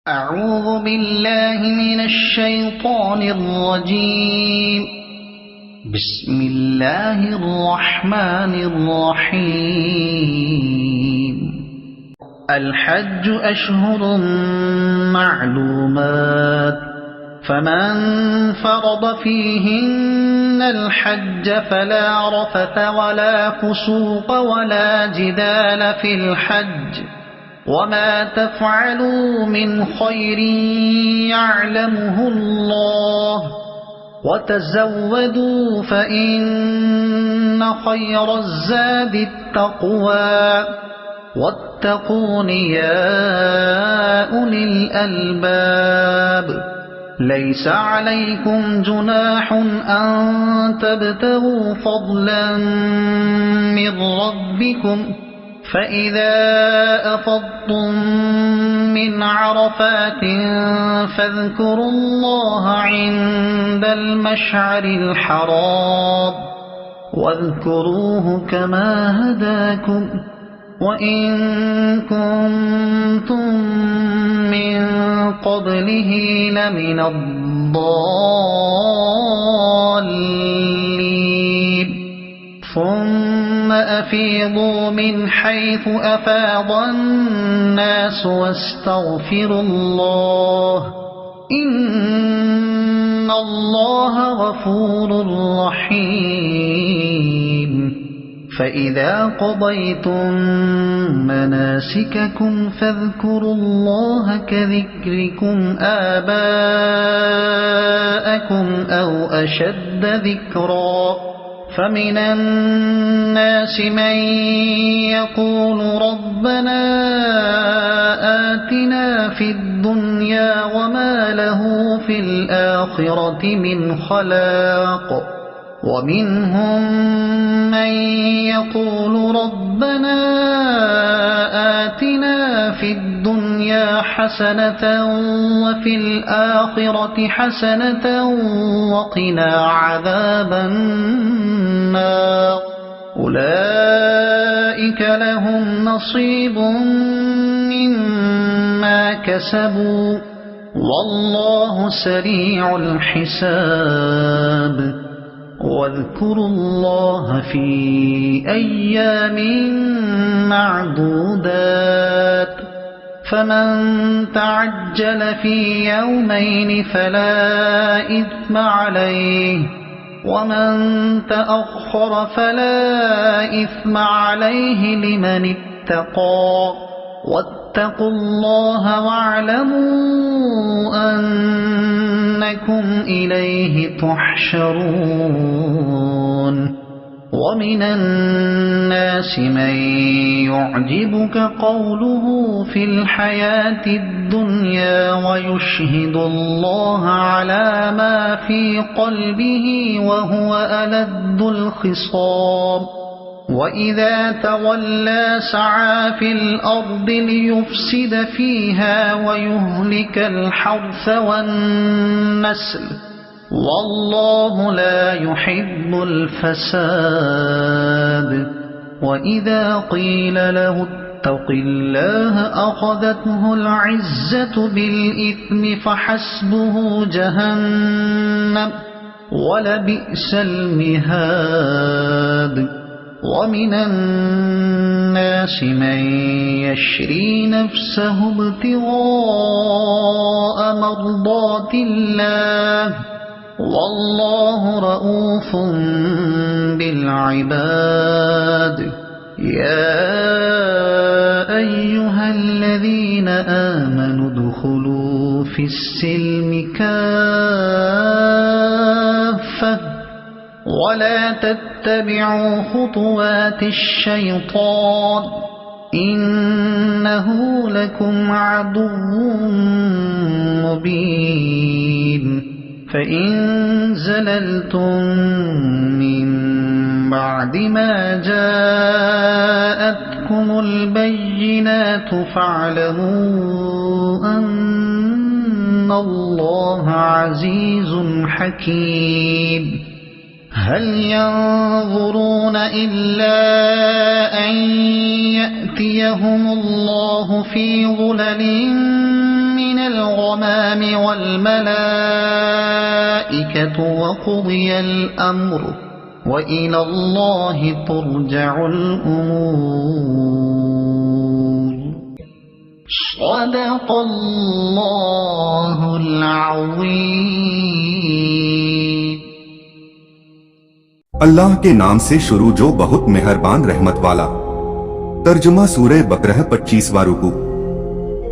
أعوذ بالله من الشيطان الرجيم. بسم الله الرحمن الرحيم. الحج أشهر معلومات، فمن فرض فيهن الحج فلا رفث ولا فسوق ولا جدال في الحج، وما تفعلوا من خير يعلمه الله، وتزودوا فإن خير الزاد التقوى، واتقون يا أولي الألباب. ليس عليكم جناح أن تبتغوا فضلا من ربكم، فإذا أفضتم من عرفات فاذكروا الله عند المشعر الحرام، واذكروه كما هداكم، وإن كنتم من قبله لمن الضالين. ثم أفيضوا من حيث أفاض الناس واستغفروا الله، إن الله غفور رحيم. فإذا قضيتم مناسككم فاذكروا الله كذكركم آباءكم أو أشد ذكرا. فمن الناس من يقول ربنا آتنا في الدنيا وما له في الآخرة من خلاق، ومنهم من يقول ربنا آتنا في الدنيا حسنة وفي الآخرة حسنة وقنا عذاب النار. أولئك لهم نصيب مما كسبوا، والله سريع الحساب. واذكروا الله في أيام معدودات، فمن تعجل في يومين فلا إثم عليه، ومن تأخر فلا إثم عليه لمن اتقى. واتقوا الله واعلموا أنكم إليه تحشرون. ومن الناس من يعجبك قوله في الحياة الدنيا ويشهد الله على ما في قلبه وهو ألد الخصام. وإذا تولى سعى في الأرض ليفسد فيها ويهلك الحرث والنسل، والله لا يحب الفساد. وإذا قيل له اتق الله أخذته العزة بالإثم فحسبه جهنم، ولبئس المهاد. ومن الناس من يشري نفسه ابتغاء مرضات الله، والله رؤوف بالعباد. يا أيها الذين آمنوا ادخلوا في السلم كافة، ولا تتبعوا خطوات الشيطان، إنه لكم عدو مبين. فإن زللتم من بعد ما جاءتكم البينات فاعلموا أن الله عزيز حكيم. هل ينظرون إلا أن يأتيهم الله في ظلل من الغمام والملائكة وقضي الأمر وإلى الله ترجع الأمور صدق الله العظيم. अल्लाह के नाम से शुरू जो बहुत मेहरबान रहमत वाला. तर्जुमा सूरह बकरह 25वां रुकू.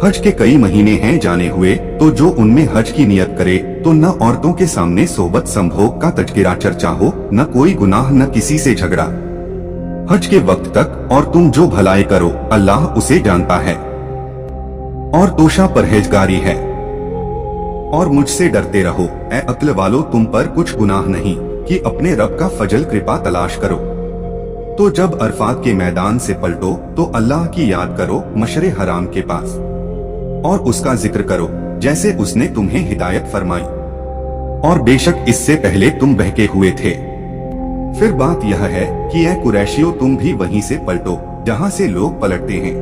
हज के कई महीने हैं जाने हुए, तो जो उनमें हज की नियत करे तो न औरतों के सामने सोबत संभोग का तज़किरा चर्चा हो, न कोई गुनाह, न किसी से झगड़ा हज के वक्त तक. और तुम जो भलाई करो अल्लाह उसे जानता है और तोशा परहेजगारी है. और मुझसे डरते रहो ए अक्ल वालो, तुम पर कुछ गुनाह नहीं कि अपने रब का फजल कृपा तलाश करो. तो जब अरफात के मैदान से पलटो तो अल्लाह की याद करो मशरे हराम के पास और उसका जिक्र करो जैसे उसने तुम्हें हिदायत फरमाई. और बेशक इससे पहले तुम बहके हुए थे. फिर बात यह है कि ऐ कुरैशियों, तुम भी वहीं से पलटो जहां से लोग पलटते हैं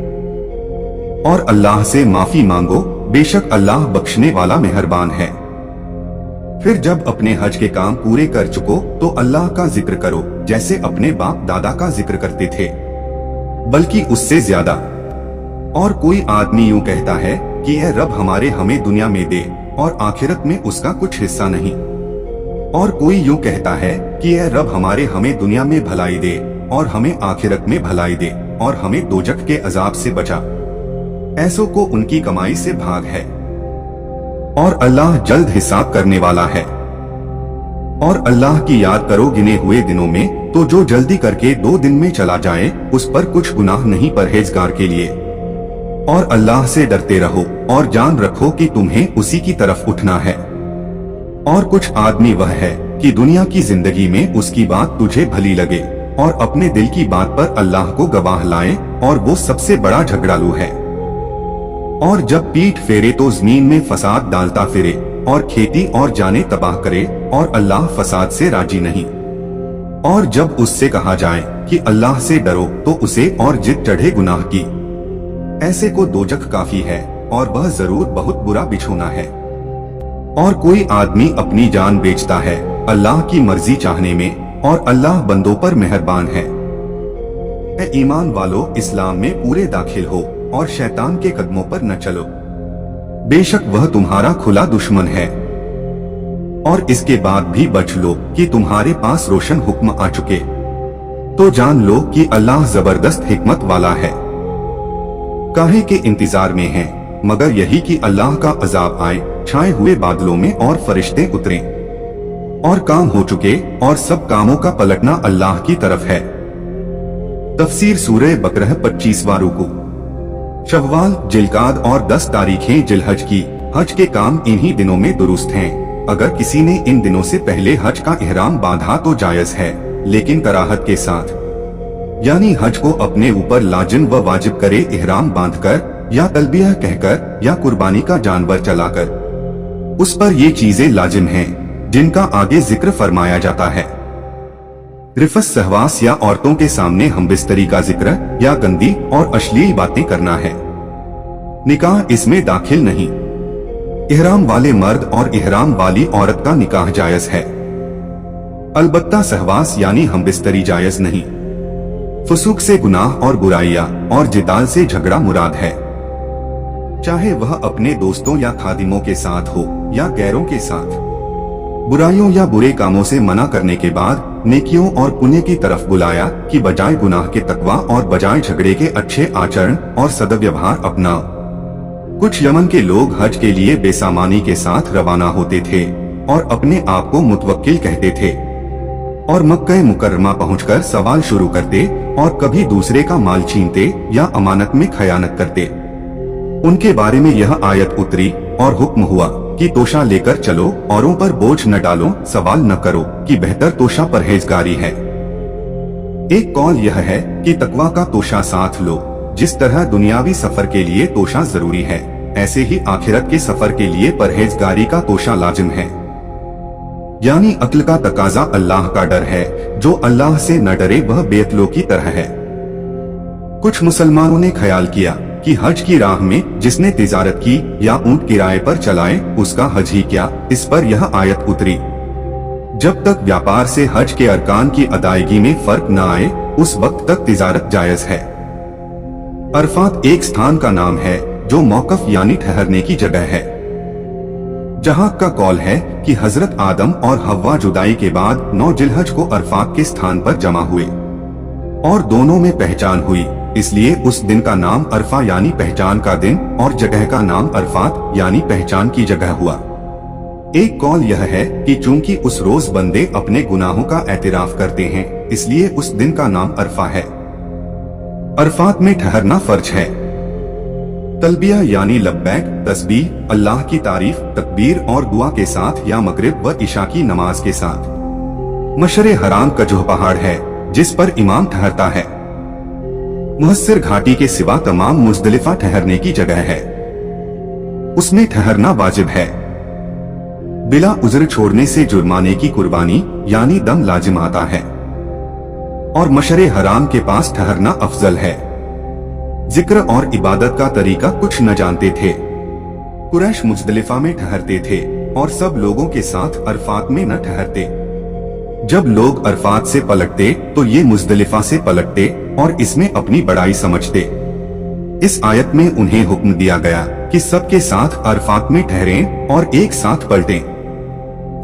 और अल्लाह से माफी मांगो, बेशक अल्लाह बख्शने वाला मेहरबान है. फिर जब अपने हज के काम पूरे कर चुको तो अल्लाह का जिक्र करो जैसे अपने बाप दादा का जिक्र करते थे, बल्कि उससे ज्यादा. और कोई आदमी यूं कहता है कि यह रब हमें दुनिया में दे और आखिरत में उसका कुछ हिस्सा नहीं. और कोई यूं कहता है कि यह रब हमें दुनिया में भलाई दे और हमें आखिरत में भलाई दे और हमें दोजख के अजाब से बचा. ऐसों को उनकी कमाई से भाग है और अल्लाह जल्द हिसाब करने वाला है. और अल्लाह की याद करो गिने हुए दिनों में, तो जो जल्दी करके 2 दिन में चला जाए उस पर कुछ गुनाह नहीं परहेजगार के लिए. और अल्लाह से डरते रहो और जान रखो कि तुम्हें उसी की तरफ उठना है. और कुछ आदमी वह है कि दुनिया की जिंदगी में उसकी बात तुझे भली लगे और अपने दिल की बात पर अल्लाह को गवाह लाए, और वो सबसे बड़ा झगड़ालू है. और जब पीठ फेरे तो जमीन में फसाद डालता फिरे और खेती और जाने तबाह करे, और अल्लाह फसाद से राजी नहीं. और जब उससे कहा जाए कि अल्लाह से डरो तो उसे और जिद चढ़े गुनाह की. ऐसे को दोजख काफी है और वह जरूर बहुत बुरा बिछोना है. और कोई आदमी अपनी जान बेचता है अल्लाह की मर्जी चाहने में, और अल्लाह बंदों पर मेहरबान है. ए ईमान वालो, इस्लाम में पूरे दाखिल हो और शैतान के कदमों पर न चलो, बेशक वह तुम्हारा खुला दुश्मन है. और इसके बाद भी बच लो कि तुम्हारे पास रोशन हुक्म आ चुके, तो जान लो कि अल्लाह जबरदस्त हिकमत वाला है. काहे के इंतजार में हैं, मगर यही कि अल्लाह का अजाब आए छाए हुए बादलों में और फरिश्ते उतरें. और काम हो चुके और सब कामों का पलटना अल्लाह की तरफ है. तफसीर सूरह बकरह 25वां रुकू. शव्वाल, जिलकाद और 10 तारीखें जिलहज की. हज के काम इन्हीं दिनों में दुरुस्त हैं. अगर किसी ने इन दिनों से पहले हज का इहराम बांधा तो जायज है, लेकिन कराहत के साथ. यानी हज को अपने ऊपर लाजिम व वाजिब करे इहराम बांधकर या तलबिया कहकर या कुर्बानी का जानवर चलाकर. उस पर ये चीजें लाजिम हैं जिनका आगे जिक्र फरमाया जाता है. रिफस, सहवास या औरतों के सामने हमबिस्तरी का जिक्र या गंदी और अश्लील बातें करना है. निकाह इसमें दाखिल नहीं. इहराम वाले मर्द और इहराम वाली औरत का निकाह जायज है, अलबत्ता सहवास यानी हमबिस्तरी जायज नहीं. फुसूक से गुनाह और बुराइयां और जिदाल से झगड़ा मुराद है, चाहे वह अपने दोस्तों या खादिमों के साथ हो या गैरों के साथ. बुराइयों या बुरे कामों से मना करने के बाद नेकियों और पुण्य की तरफ बुलाया कि बजाय गुनाह के तकवा और बजाय झगड़े के अच्छे आचरण और सद्व्यवहार अपनाओ. कुछ यमन के लोग हज के लिए बेसामानी के साथ रवाना होते थे और अपने आप को मुतवक्किल कहते थे, और मक्का मुकर्रमा पहुंचकर सवाल शुरू करते और कभी दूसरे का माल छीनते या अमानत में खयानत करते. उनके बारे में यह आयत उतरी और हुक्म हुआ कि तोशा लेकर चलो, औरों पर बोझ न डालो, सवाल न करो कि बेहतर तोशा परहेजगारी है. एक कौल यह है कि तकवा का तोशा साथ लो. जिस तरह दुनियावी सफर के लिए तोशा जरूरी है, ऐसे ही आखिरत के सफर के लिए परहेजगारी का तोशा लाजिम है. यानी अक्ल का तकाजा अल्लाह का डर है. जो अल्लाह से न डरे वह बेअक्लों की तरह है. कुछ मुसलमानों ने ख्याल किया कि हज की राह में जिसने तिजारत की या ऊंट किराए पर चलाए उसका हज ही क्या। इस पर यह आयत उतरी, जब तक व्यापार से हज के अरकान की अदायगी में फर्क न आए उस वक्त तक तिजारत जायज है। अरफात एक स्थान का नाम है जो मौकफ यानी ठहरने की जगह है। जहां का कौल है कि हजरत आदम और हव्वा जुदाई के बाद 9 जिलहज को अरफात के स्थान पर जमा हुए और दोनों में पहचान हुई, इसलिए उस दिन का नाम अरफा यानी पहचान का दिन और जगह का नाम अरफात यानी पहचान की जगह हुआ। एक कौल यह है कि चूंकि उस रोज बंदे अपने गुनाहों का एतराफ करते हैं इसलिए उस दिन का नाम अरफा है। अरफात में ठहरना फर्ज है। तलबिया यानी लब्बैक, तस्बीह, अल्लाह की तारीफ, तकबीर और दुआ के साथ या मगरिब व इशा की नमाज के साथ। मशरे हराम का जो पहाड़ है जिस पर इमाम ठहरता है। मुहस्सिर घाटी के सिवा तमाम मुज़दलिफा ठहरने की जगह है, उसमें ठहरना वाजिब है। बिला उज़्र छोड़ने से जुर्माने की कुर्बानी यानी दम लाजिम आता है और मशरे हराम के पास ठहरना अफजल है। जिक्र और इबादत का तरीका कुछ न जानते थे। कुरैश मुज़दलिफा में ठहरते थे और सब लोगों के साथ अरफात में न ठहरते। जब लोग अरफात से पलटते तो ये मुज़दलिफा से पलटते और इसमें अपनी बड़ाई समझते। इस आयत में उन्हें हुक्म दिया गया कि सबके साथ अरफात में ठहरें और एक साथ पलटें।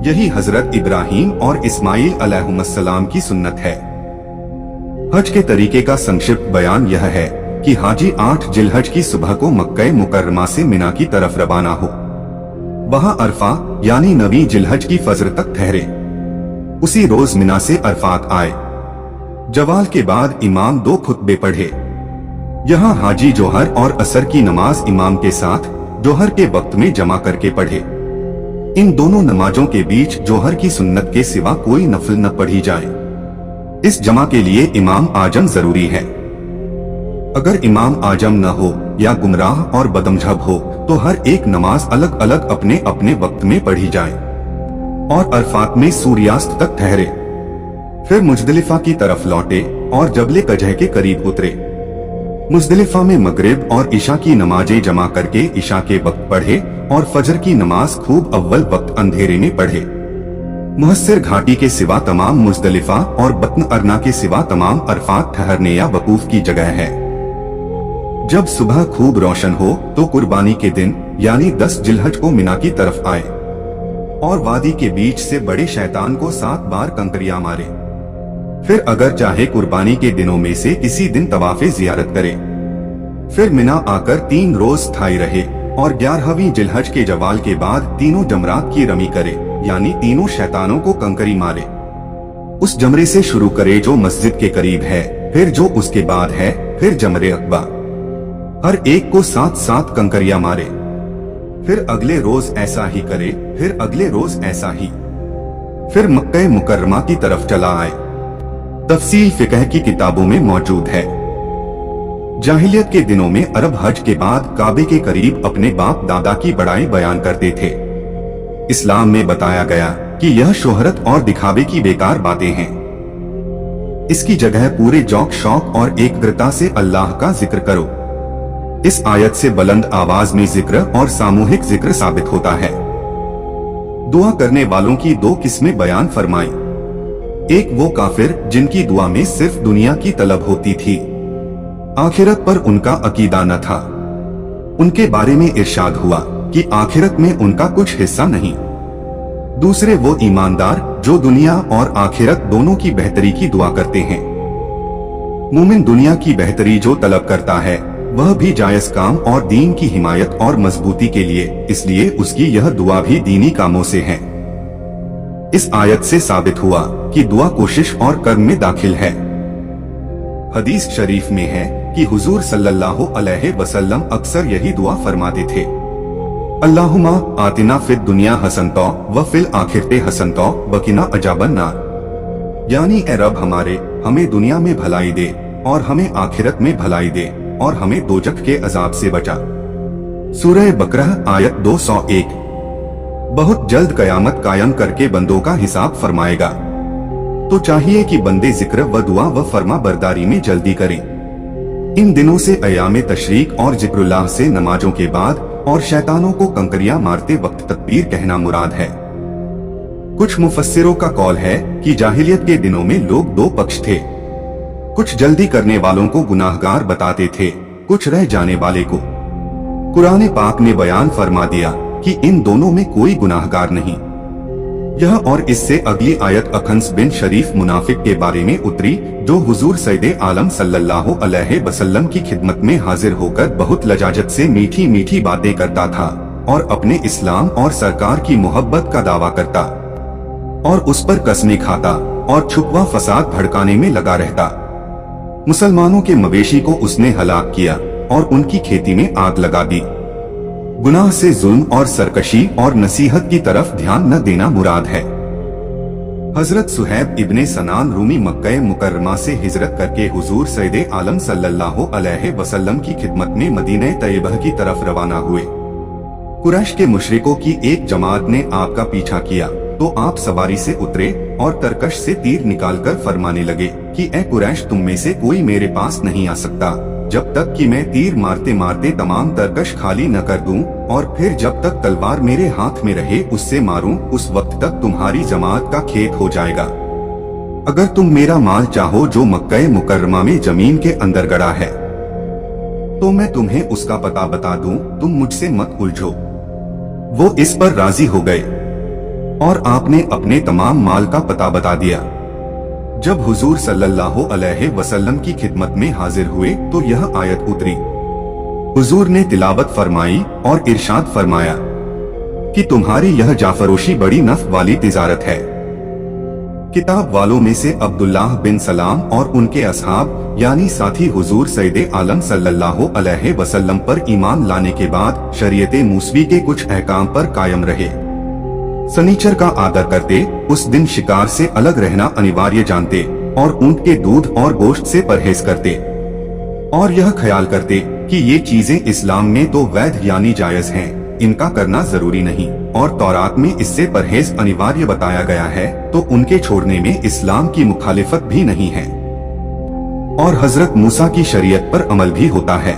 यही हजरत इब्राहीम और इस्माइल अलैहिस्सलाम की सुन्नत है। हज के तरीके का संक्षिप्त बयान यह है कि हाजी 8 जिलहज की सुबह को मक्का मुकर्रमा से मिना की तरफ रवाना हो, वहां अरफा यानी 9 जिलहज की फजर तक ठहरे, उसी रोज मिना से अरफात आए। जवाल के बाद इमाम 2 खुतबे पढ़े। यहाँ हाजी जोहर और असर की नमाज इमाम के साथ जोहर के वक्त में जमा करके पढ़े। इन दोनों नमाजों के बीच जोहर की सुन्नत के सिवा कोई नफल न पढ़ी जाए। इस जमा के लिए इमाम आजम जरूरी है। अगर इमाम आजम न हो या गुमराह और बदमजहब हो तो हर एक नमाज अलग अलग अपने अपने वक्त में पढ़ी जाए और अरफात में सूर्यास्त तक ठहरे। फिर मुज़दलिफा की तरफ लौटे और जबले कजह के करीब उतरे। मुज़दलिफा में मगरिब और इशा की नमाजें जमा करके इशा के वक्त पढ़े और फजर की नमाज खूब अव्वल वक्त अंधेरे में पढ़े। मुहस्सिर घाटी के सिवा तमाम मुज़दलिफा और बत्न अरना के सिवा तमाम अरफात ठहरने या वकूफ की जगह है। जब सुबह खूब रोशन हो तो कुर्बानी के दिन यानी 10 जिलहज को मिना की तरफ आए और वादी के बीच से बड़े शैतान को 7 बार कंकरियां मारे। फिर अगर चाहे कुर्बानी के दिनों में से किसी दिन तवाफ़े ज़ियारत करे। फिर मिना आकर 3 रोज स्थायी रहे और 11वीं जिलहज के जवाल के बाद तीनों जमरात की रमी करे यानी तीनों शैतानों को कंकरी मारे। उस जमरे से शुरू करे जो मस्जिद के करीब है, फिर जो उसके बाद है, फिर जमरे अकबा। हर एक को 7-7 कंकरियां मारे। फिर अगले रोज ऐसा ही करे, फिर अगले रोज ऐसा ही। फिर मक्का मुकर्रमा की तरफ चला आए। तफसील फिकह की किताबों में मौजूद है। जाहिलियत के दिनों में अरब हज के बाद काबे के करीब अपने बाप दादा की बड़ाई बयान करते थे। इस्लाम में बताया गया कि यह शोहरत और दिखावे की बेकार बातें हैं। इसकी जगह पूरे जौक शौक और एकाग्रता से अल्लाह का जिक्र करो। इस आयत से बुलंद आवाज में जिक्र और सामूहिक जिक्र साबित होता है। दुआ करने वालों की 2 किस्में बयान फरमाई। एक वो काफिर जिनकी दुआ में सिर्फ दुनिया की तलब होती थी, आखिरत पर उनका अकीदा न था। उनके बारे में इरशाद हुआ कि आखिरत में उनका कुछ हिस्सा नहीं। दूसरे वो ईमानदार जो दुनिया और आखिरत दोनों की बेहतरी की दुआ करते हैं। मोमिन दुनिया की बेहतरी जो तलब करता है वह भी जायज काम और दीन की हिमायत और मजबूती के लिए, इसलिए उसकी यह दुआ भी दीनी कामों से है। इस आयत से साबित हुआ कि दुआ कोशिश और कर्म में दाखिल है। हदीस शरीफ में है कि हुजूर सल्लल्लाहु अलैहि वसल्लम अक्सर यही दुआ फरमाते थे, अल्लाहुम्मा आतिना फिद दुनिया हसनतो व फिल आखिरते हसनतो वकिना अजाबन नार। यानी ए रब हमारे, हमें दुनिया में भलाई दे और हमें आखिरत में भलाई दे और हमें दोजख के अजाब से बचा। सूरह बकरह आयत 201। बहुत जल्द कयामत कायम करके बंदों का हिसाब फरमाएगा, तो चाहिए कि बंदे जिक्र व दुआ व फरमा बरदारी में जल्दी करें। इन दिनों से अयाम तशरीक और जिक्रुल्लाह से नमाजों के बाद और शैतानों को कंकरियां मारते वक्त तकबीर कहना मुराद है। कुछ मुफस्सिरों का कौल है कि जाहिलियत के दिनों में लोग दो पक्ष थे, कुछ जल्दी करने वालों को गुनाहगार बताते थे, कुछ रह जाने वाले को। कुरान पाक ने बयान फरमा दिया कि इन दोनों में कोई गुनाहगार नहीं। यह और इससे अगली आयत अखंस बिन शरीफ मुनाफिक के बारे में उतरी, जो हुजूर सैयदे आलम सल्लल्लाहु अलैहि वसल्लम की खिदमत में हाजिर होकर बहुत लजाजत से मीठी मीठी बातें करता था और अपने इस्लाम और सरकार की मोहब्बत का दावा करता और उस पर कसमें खाता और छुपवा फसाद भड़काने में लगा रहता। मुसलमानों के मवेशी को उसने हलाक किया और उनकी खेती में आग लगा दी। गुनाह से जुल्म और सरकशी और नसीहत की तरफ ध्यान न देना मुराद है। हजरत सुहैब इब्ने सनान रूमी मक्का मुकर्रमा से हिजरत करके हुजूर सैयदे आलम सल्लल्लाहु अलैहि वसल्लम की खिदमत में मदीना तैयबा की तरफ रवाना हुए। कुरैश के मुशरिकों की एक जमात ने आपका पीछा किया तो आप सवारी से उतरे और तरकश से तीर निकालकर फरमाने लगे कि ए कुरैश, तुम में से कोई मेरे पास नहीं आ सकता जब तक कि मैं तीर मारते मारते तमाम तरकश खाली न कर दूं, और फिर जब तक तलवार मेरे हाथ में रहे उससे मारूं, उस वक्त तक तुम्हारी जमात का खेत हो जाएगा। अगर तुम मेरा माल चाहो जो मक्का मुकर्रमा में जमीन के अंदर गड़ा है, तो मैं तुम्हें उसका पता बता दूं, तुम मुझसे मत उलझो। वो इस पर राजी हो गए और आपने अपने तमाम माल का पता बता दिया। जब हुजूर सल्लल्लाहु अलैहि वसल्लम की खिदमत में हाजिर हुए तो यह आयत उतरी। हुजूर ने तिलावत फरमाई और इरशाद फरमाया कि तुम्हारी यह जाफरोशी बड़ी नफ वाली तिजारत है। किताब वालों में से अब्दुल्लाह बिन सलाम और उनके असहाब यानी साथी हुजूर सैयदे आलम सल्लल्लाहु अलैहि वसल्लम पर ईमान लाने के बाद शरीयते मूसवी के कुछ अहकाम पर कायम रहे। सनीचर का आदर करते, उस दिन शिकार से अलग रहना अनिवार्य जानते और ऊंट के दूध और गोश्त से परहेज करते और यह ख्याल करते कि ये चीजें इस्लाम में तो वैध यानी जायज हैं, इनका करना जरूरी नहीं, और तौरात में इससे परहेज अनिवार्य बताया गया है तो उनके छोड़ने में इस्लाम की मुखालिफत भी नहीं है। और हजरत मूसा की शरीयत पर अमल भी होता है।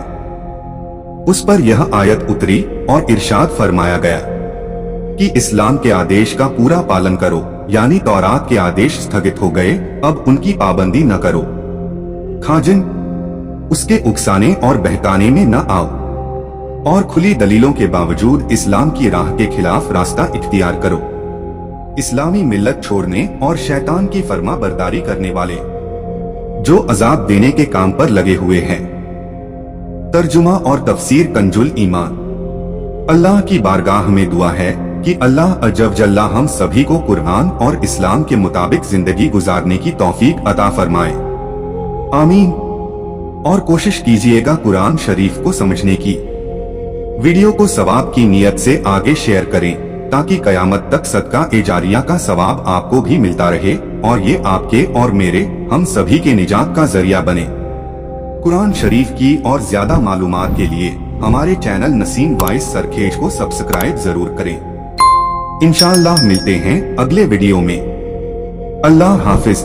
उस पर यह आयत उतरी और इरशाद फरमाया गया कि इस्लाम के आदेश का पूरा पालन करो, यानी तौरात के आदेश स्थगित हो गए, अब उनकी पाबंदी न करो। खाजिन उसके उकसाने और बहकाने में न आओ और खुली दलीलों के बावजूद इस्लाम की राह के खिलाफ रास्ता इख्तियार करो। इस्लामी मिल्लत छोड़ने और शैतान की फर्मा बरदारी करने वाले जो अजाब देने के काम पर लगे हुए हैं। तर्जुमा और तफसीर कंजुल ईमान। अल्लाह की बारगाह में दुआ है कि अल्लाह अज़्ज़वजल्ला हम सभी को कुरान और इस्लाम के मुताबिक जिंदगी गुजारने की तौफीक अता फरमाए, आमीन। और कोशिश कीजिएगा कुरान शरीफ को समझने की। वीडियो को सवाब की नियत से आगे शेयर करें ताकि कयामत तक सदका ए जारिया का सवाब आपको भी मिलता रहे और ये आपके और मेरे, हम सभी के निजात का जरिया बने। कुरान शरीफ की और ज्यादा मालूमात के लिए हमारे चैनल नसीम वॉइस सरखेज को सब्सक्राइब जरूर करें। इंशाअल्लाह मिलते हैं अगले वीडियो में। अल्लाह हाफिज।